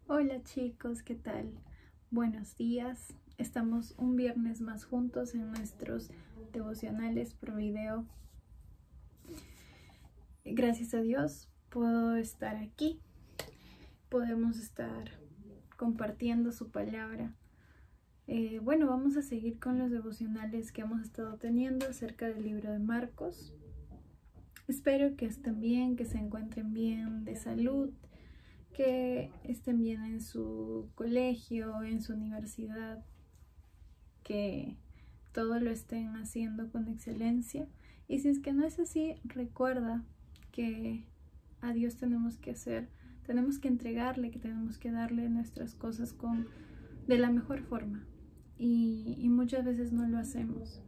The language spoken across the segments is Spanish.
Hola chicos, ¿qué tal? Buenos días. Estamos un viernes más juntos en nuestros devocionales por video. Gracias a Dios puedo estar aquí. Podemos estar compartiendo su palabra. Bueno, vamos a seguir con los devocionales que hemos estado teniendo acerca del libro de Marcos. Espero que estén bien, que se encuentren bien de salud, que estén bien en su colegio, en su universidad, que todo lo estén haciendo con excelencia. Y si es que no es así, recuerda que a Dios tenemos que entregarle, que tenemos que darle nuestras cosas de la mejor forma. Y muchas veces no lo hacemos.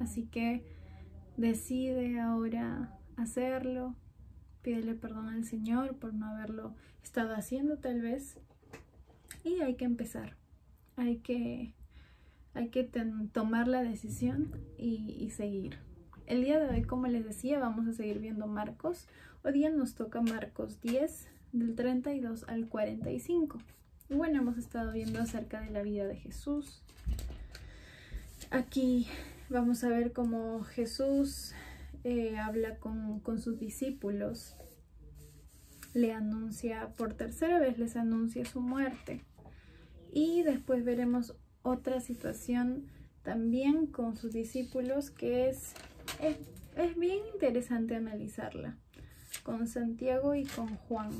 Así que decide ahora hacerlo. Pídele perdón al Señor por no haberlo estado haciendo tal vez. Y hay que empezar. Hay que tomar la decisión y seguir. El día de hoy, como les decía, vamos a seguir viendo Marcos. Hoy día nos toca Marcos 10, del 32 al 45. Y bueno, hemos estado viendo acerca de la vida de Jesús. Aquí vamos a ver cómo Jesús habla con sus discípulos. Le anuncia, por tercera vez les anuncia su muerte. Y después veremos otra situación también con sus discípulos que es bien interesante analizarla, con Santiago y con Juan,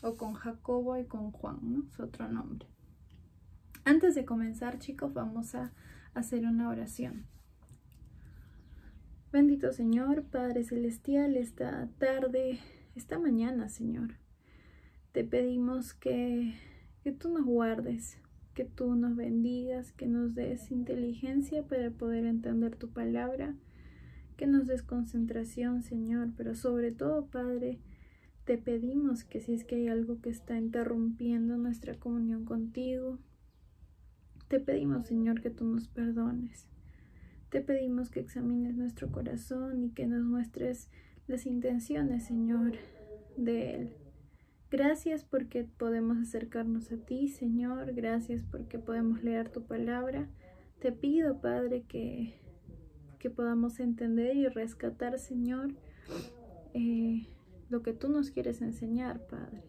o con Jacobo y con Juan, ¿no? Es otro nombre. Antes de comenzar, chicos, vamos a hacer una oración. Bendito Señor, Padre Celestial, esta tarde, esta mañana, Señor, te pedimos que tú nos guardes, que tú nos bendigas, que nos des inteligencia para poder entender tu palabra, que nos des concentración, Señor, pero sobre todo, Padre, te pedimos que si es que hay algo que está interrumpiendo nuestra comunión contigo, te pedimos, Señor, que tú nos perdones. Te pedimos que examines nuestro corazón y que nos muestres las intenciones, Señor, de él. Gracias porque podemos acercarnos a ti, Señor. Gracias porque podemos leer tu palabra. Te pido, Padre, que podamos entender y rescatar, Señor, lo que tú nos quieres enseñar, Padre.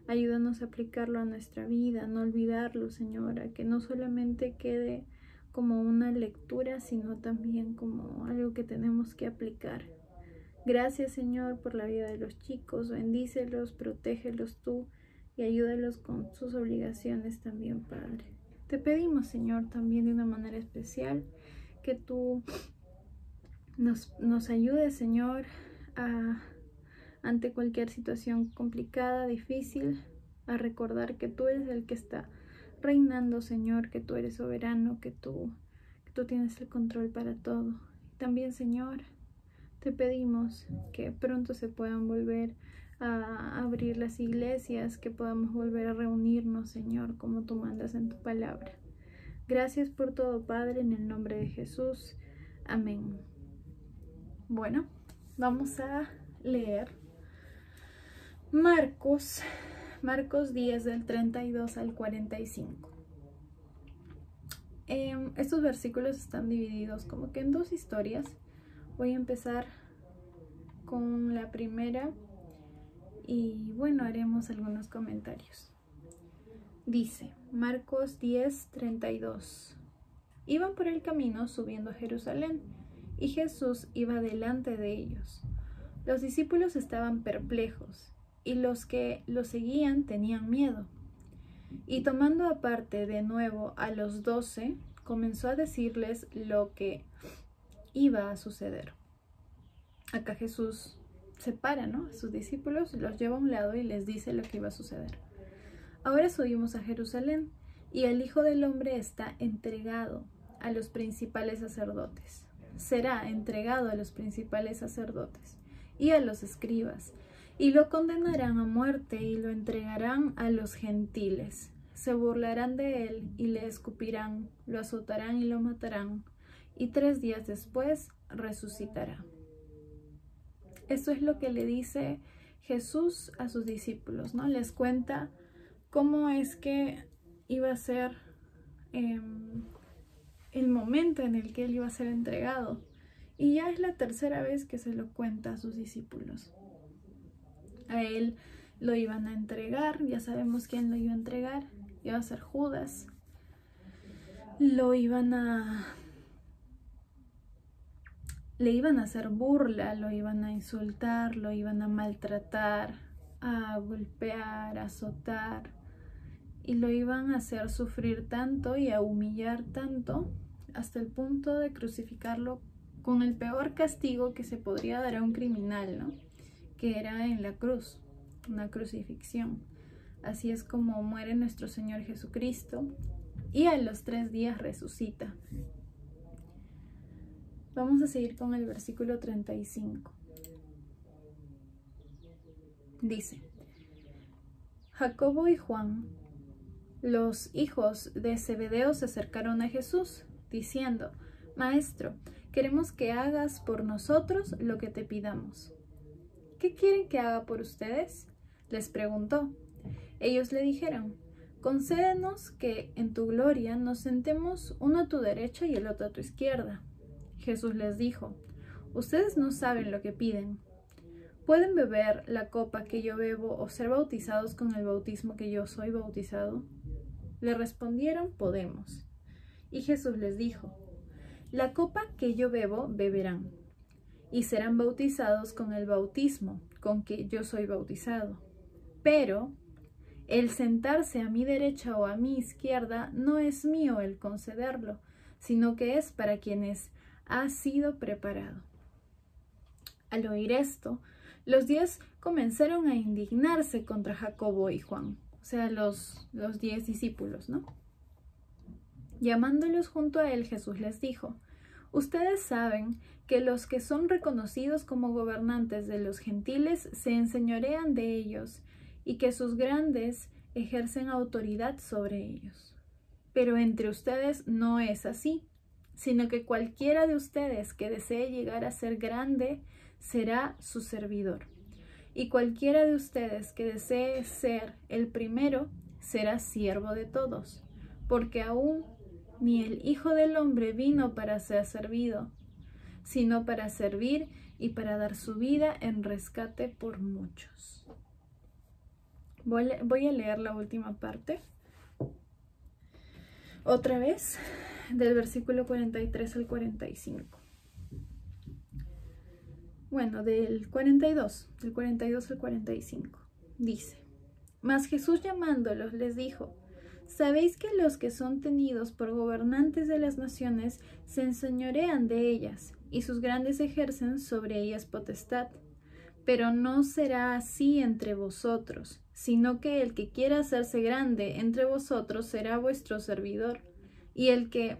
Ayúdanos a aplicarlo a nuestra vida, a no olvidarlo, Señor, a que no solamente quede como una lectura, sino también como algo que tenemos que aplicar. Gracias, Señor, por la vida de los chicos. Bendícelos, protégelos tú y ayúdalos con sus obligaciones también, Padre. Te pedimos, Señor, también de una manera especial que tú nos ayudes, Señor, ante cualquier situación complicada, difícil, a recordar que tú eres el que está reinando, Señor, que tú eres soberano, que tú tienes el control para todo. También, Señor, te pedimos que pronto se puedan volver a abrir las iglesias, que podamos volver a reunirnos, Señor, como tú mandas en tu palabra. Gracias por todo, Padre, en el nombre de Jesús. Amén. Bueno, vamos a leer Marcos 10 del 32 al 45. Estos versículos están divididos como que en dos historias. Voy a empezar con la primera y bueno, haremos algunos comentarios. Dice Marcos 10:32. Iban por el camino subiendo a Jerusalén y Jesús iba delante de ellos. Los discípulos estaban perplejos y los que lo seguían tenían miedo. Y tomando aparte de nuevo a los 12, comenzó a decirles lo que iba a suceder. Acá Jesús separa, ¿no?, a sus discípulos, los lleva a un lado y les dice lo que iba a suceder. Ahora subimos a Jerusalén y el Hijo del Hombre está entregado a los principales sacerdotes. Será entregado a los principales sacerdotes y a los escribas, y lo condenarán a muerte y lo entregarán a los gentiles. Se burlarán de él y le escupirán, lo azotarán y lo matarán, y 3 días después resucitará. Esto es lo que le dice Jesús a sus discípulos, ¿no? Les cuenta cómo es que iba a ser el momento en el que él iba a ser entregado. Y ya es la tercera vez que se lo cuenta a sus discípulos. A él lo iban a entregar, ya sabemos quién lo iba a entregar, iba a ser Judas. Le iban a hacer burla, lo iban a insultar, lo iban a maltratar, a golpear, a azotar, y lo iban a hacer sufrir tanto y a humillar tanto hasta el punto de crucificarlo con el peor castigo que se podría dar a un criminal, ¿no? Que era en la cruz, una crucifixión. Así es como muere nuestro Señor Jesucristo y a los 3 días resucita. Vamos a seguir con el versículo 35. Dice: Jacobo y Juan, los hijos de Zebedeo, se acercaron a Jesús, diciendo: Maestro, queremos que hagas por nosotros lo que te pidamos. ¿Qué quieren que haga por ustedes?, les preguntó. Ellos le dijeron: Concédenos que en tu gloria nos sentemos uno a tu derecha y el otro a tu izquierda. Jesús les dijo: Ustedes no saben lo que piden. ¿Pueden beber la copa que yo bebo o ser bautizados con el bautismo que yo soy bautizado? Le respondieron: Podemos. Y Jesús les dijo: La copa que yo bebo beberán, y serán bautizados con el bautismo con que yo soy bautizado. Pero el sentarse a mi derecha o a mi izquierda no es mío el concederlo, sino que es para quienes ha sido preparado. Al oír esto, los 10 comenzaron a indignarse contra Jacobo y Juan, o sea, los 10 discípulos, ¿no? Llamándolos junto a él, Jesús les dijo: Ustedes saben que los que son reconocidos como gobernantes de los gentiles se enseñorean de ellos y que sus grandes ejercen autoridad sobre ellos. Pero entre ustedes no es así, sino que cualquiera de ustedes que desee llegar a ser grande será su servidor. Y cualquiera de ustedes que desee ser el primero será siervo de todos, porque aún ni el Hijo del Hombre vino para ser servido, sino para servir y para dar su vida en rescate por muchos. Voy a leer la última parte. Otra vez, del versículo 43 al 45. Bueno, del 42 al 45. Dice: Mas Jesús, llamándolos, les dijo: Sabéis que los que son tenidos por gobernantes de las naciones se enseñorean de ellas, y sus grandes ejercen sobre ellas potestad. Pero no será así entre vosotros, sino que el que quiera hacerse grande entre vosotros será vuestro servidor, y el que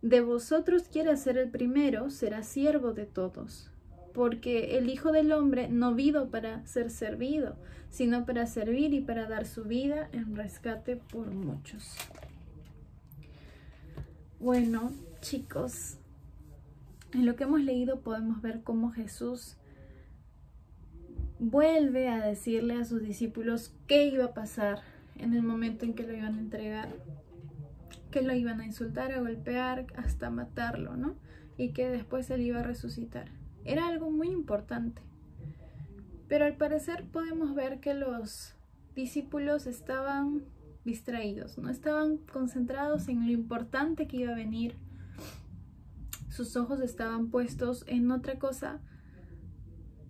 de vosotros quiera ser el primero será siervo de todos. Porque el Hijo del Hombre no vino para ser servido, sino para servir y para dar su vida en rescate por muchos. Bueno, chicos, en lo que hemos leído podemos ver cómo Jesús vuelve a decirle a sus discípulos qué iba a pasar en el momento en que lo iban a entregar, que lo iban a insultar, a golpear, hasta matarlo, ¿no? Y que después él iba a resucitar. Era algo muy importante. Pero al parecer podemos ver que los discípulos estaban distraídos, no estaban concentrados en lo importante que iba a venir. Sus ojos estaban puestos en otra cosa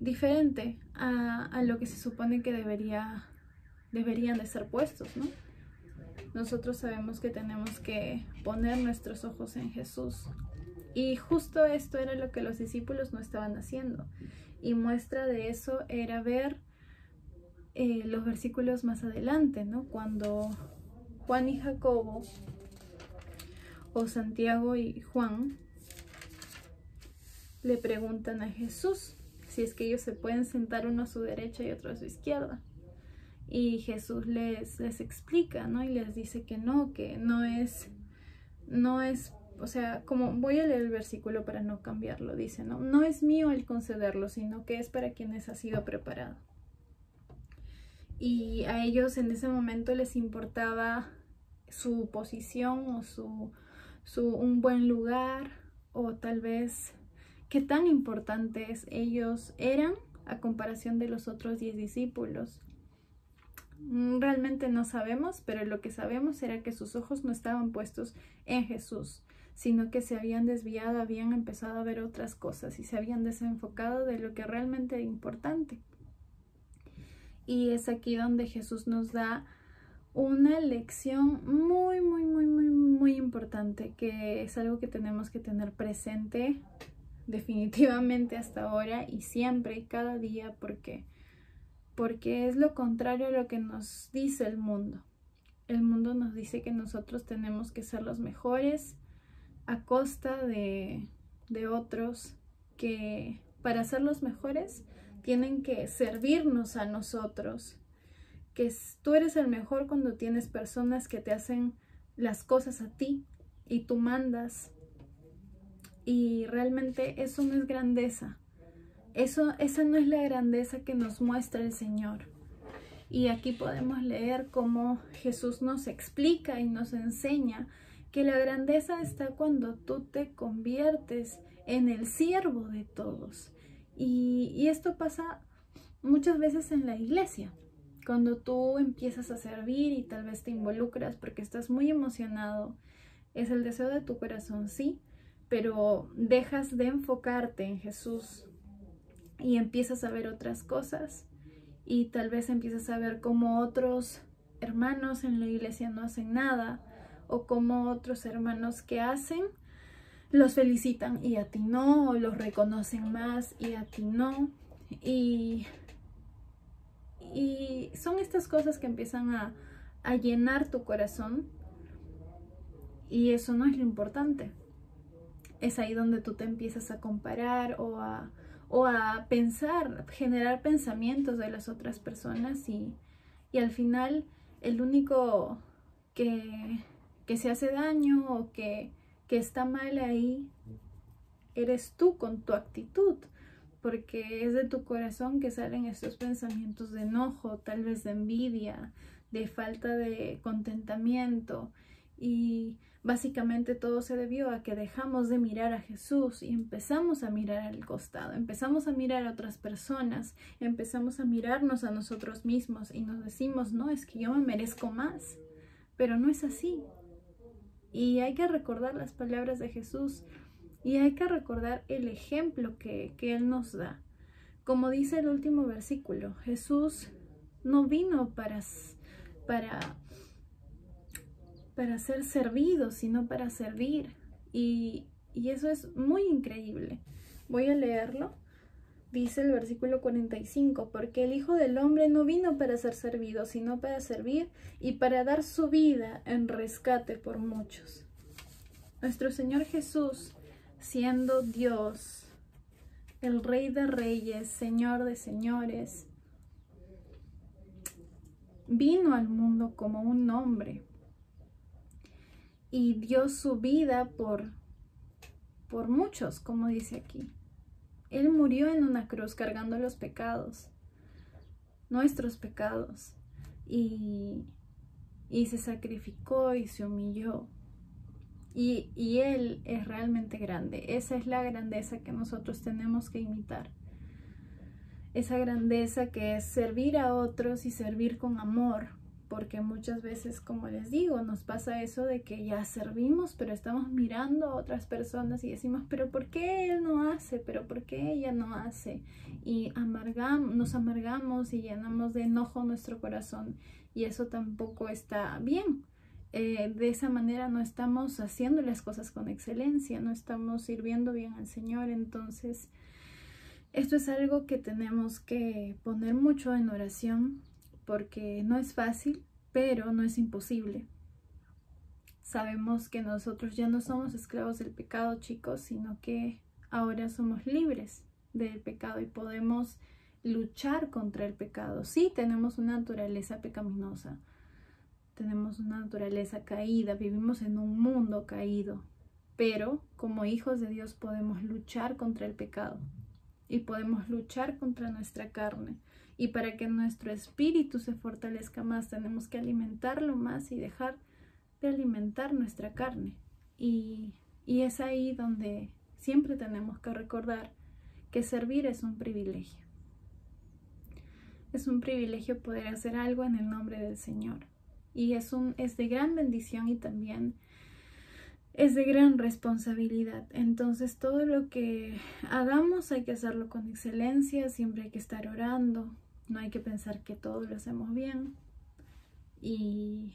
diferente a lo que se supone que deberían de ser puestos, ¿no? Nosotros sabemos que tenemos que poner nuestros ojos en Jesús. Y justo esto era lo que los discípulos no estaban haciendo. Y muestra de eso era ver los versículos más adelante, ¿no? Cuando Juan y Jacobo, o Santiago y Juan, le preguntan a Jesús si es que ellos se pueden sentar uno a su derecha y otro a su izquierda. Y Jesús les explica, ¿no? Y les dice que no es, o sea, como voy a leer el versículo para no cambiarlo, dice, no es mío el concederlo, sino que es para quienes ha sido preparado. y a ellos en ese momento les importaba su posición o un buen lugar, o tal vez qué tan importantes ellos eran a comparación de los otros 10 discípulos. Realmente no sabemos, pero lo que sabemos era que sus ojos no estaban puestos en Jesús, sino que se habían desviado, habían empezado a ver otras cosas y se habían desenfocado de lo que realmente era importante. Y es aquí donde Jesús nos da una lección muy importante, que es algo que tenemos que tener presente definitivamente hasta ahora y siempre y cada día, porque es lo contrario a lo que nos dice el mundo. El mundo nos dice que nosotros tenemos que ser los mejores a costa de otros, que para ser los mejores tienen que servirnos a nosotros, que tú eres el mejor cuando tienes personas que te hacen las cosas a ti y tú mandas. Y realmente eso no es grandeza. Esa no es la grandeza que nos muestra el Señor. Y aquí podemos leer cómo Jesús nos explica y nos enseña que la grandeza está cuando tú te conviertes en el siervo de todos. Y esto pasa muchas veces en la iglesia. Cuando tú empiezas a servir y tal vez te involucras porque estás muy emocionado, es el deseo de tu corazón, sí, pero dejas de enfocarte en Jesús y empiezas a ver otras cosas, y tal vez empiezas a ver cómo otros hermanos en la iglesia no hacen nada, o cómo otros hermanos que hacen los felicitan y a ti no, o los reconocen más y a ti no, y son estas cosas que empiezan a llenar tu corazón, y eso no es lo importante. Es ahí donde tú te empiezas a comparar o a pensar, generar pensamientos de las otras personas, y al final el único que se hace daño o que está mal ahí eres tú con tu actitud, porque es de tu corazón que salen estos pensamientos de enojo, tal vez de envidia, de falta de contentamiento, y básicamente todo se debió a que dejamos de mirar a Jesús y empezamos a mirar al costado, empezamos a mirar a otras personas, empezamos a mirarnos a nosotros mismos y nos decimos, no, es que yo me merezco más, pero no es así. Y hay que recordar las palabras de Jesús y hay que recordar el ejemplo que Él nos da. Como dice el último versículo, Jesús no vino para ser servido, sino para servir. Y eso es muy increíble. Voy a leerlo. Dice el versículo 45, porque el Hijo del Hombre no vino para ser servido, sino para servir y para dar su vida en rescate por muchos. Nuestro Señor Jesús, siendo Dios, el Rey de Reyes, Señor de Señores, vino al mundo como un hombre y dio su vida por muchos, como dice aquí. Él murió en una cruz cargando los pecados, nuestros pecados, y se sacrificó y se humilló. Y Él es realmente grande. Esa es la grandeza que nosotros tenemos que imitar. Esa grandeza que es servir a otros y servir con amor. Porque muchas veces, como les digo, nos pasa eso de que ya servimos, pero estamos mirando a otras personas y decimos, pero ¿por qué él no hace? ¿Pero por qué ella no hace? Y nos amargamos y llenamos de enojo nuestro corazón. Y eso tampoco está bien. De esa manera no estamos haciendo las cosas con excelencia, no estamos sirviendo bien al Señor. Entonces, esto es algo que tenemos que poner mucho en oración, porque no es fácil, pero no es imposible. Sabemos que nosotros ya no somos esclavos del pecado, chicos, sino que ahora somos libres del pecado y podemos luchar contra el pecado. Sí, tenemos una naturaleza pecaminosa, tenemos una naturaleza caída, vivimos en un mundo caído, pero como hijos de Dios podemos luchar contra el pecado y podemos luchar contra nuestra carne. Y para que nuestro espíritu se fortalezca más, tenemos que alimentarlo más y dejar de alimentar nuestra carne. Y es ahí donde siempre tenemos que recordar que servir es un privilegio. Es un privilegio poder hacer algo en el nombre del Señor. Y es de gran bendición y también es de gran responsabilidad. Entonces todo lo que hagamos hay que hacerlo con excelencia, siempre hay que estar orando, no hay que pensar que todo lo hacemos bien y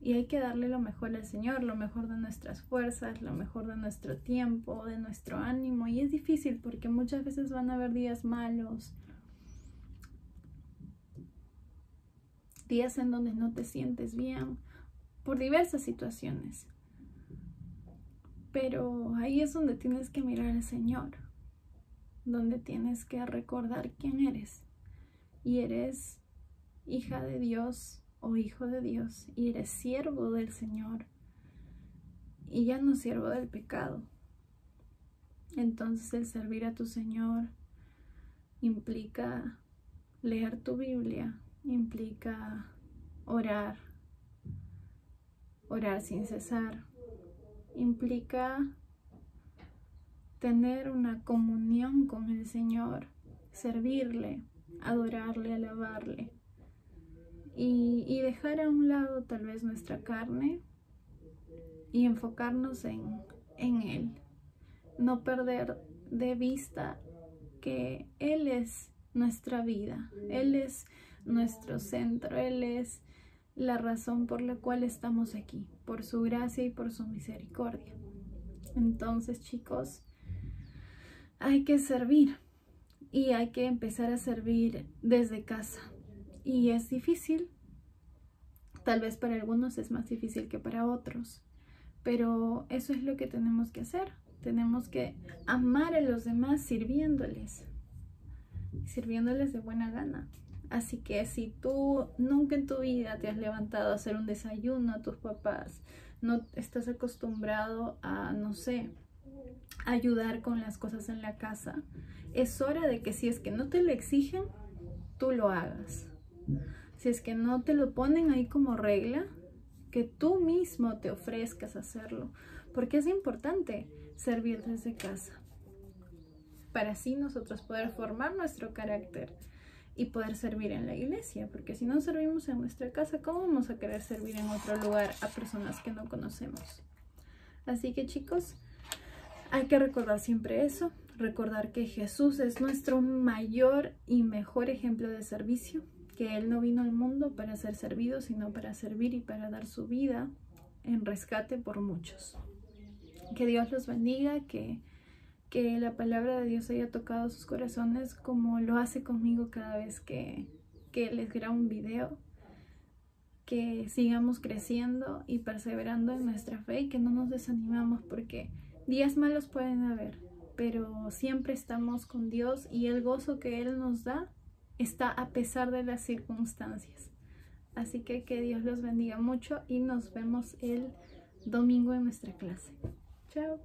hay que darle lo mejor al Señor, lo mejor de nuestras fuerzas, lo mejor de nuestro tiempo, de nuestro ánimo. Y es difícil porque muchas veces van a haber días malos, días en donde no te sientes bien, por diversas situaciones. Pero ahí es donde tienes que mirar al Señor, donde tienes que recordar quién eres. Y eres hija de Dios o hijo de Dios, y eres siervo del Señor, y ya no siervo del pecado. Entonces el servir a tu Señor implica leer tu Biblia, implica orar sin cesar, implica tener una comunión con el Señor, servirle, adorarle, alabarle y dejar a un lado tal vez nuestra carne y enfocarnos en Él. No perder de vista que Él es nuestra vida, Él es nuestro centro, Él es la razón por la cual estamos aquí, por su gracia y por su misericordia. Entonces, chicos, hay que servir y hay que empezar a servir desde casa. Y es difícil, tal vez para algunos es más difícil que para otros, pero eso es lo que tenemos que hacer. Tenemos que amar a los demás sirviéndoles de buena gana. Así que si tú nunca en tu vida te has levantado a hacer un desayuno a tus papás, no estás acostumbrado a, no sé, ayudar con las cosas en la casa, es hora de que si es que no te lo exigen, tú lo hagas. Si es que no te lo ponen ahí como regla, que tú mismo te ofrezcas a hacerlo, porque es importante servir desde casa, para así nosotros poder formar nuestro carácter y poder servir en la iglesia, porque si no servimos en nuestra casa, ¿cómo vamos a querer servir en otro lugar a personas que no conocemos? Así que, chicos, hay que recordar siempre eso, recordar que Jesús es nuestro mayor y mejor ejemplo de servicio, que Él no vino al mundo para ser servido, sino para servir y para dar su vida en rescate por muchos. Que Dios los bendiga, que la palabra de Dios haya tocado sus corazones como lo hace conmigo cada vez que les grabo un video. Que sigamos creciendo y perseverando en nuestra fe y que no nos desanimamos, porque días malos pueden haber, pero siempre estamos con Dios y el gozo que Él nos da está a pesar de las circunstancias. Así que Dios los bendiga mucho y nos vemos el domingo en nuestra clase. Chao.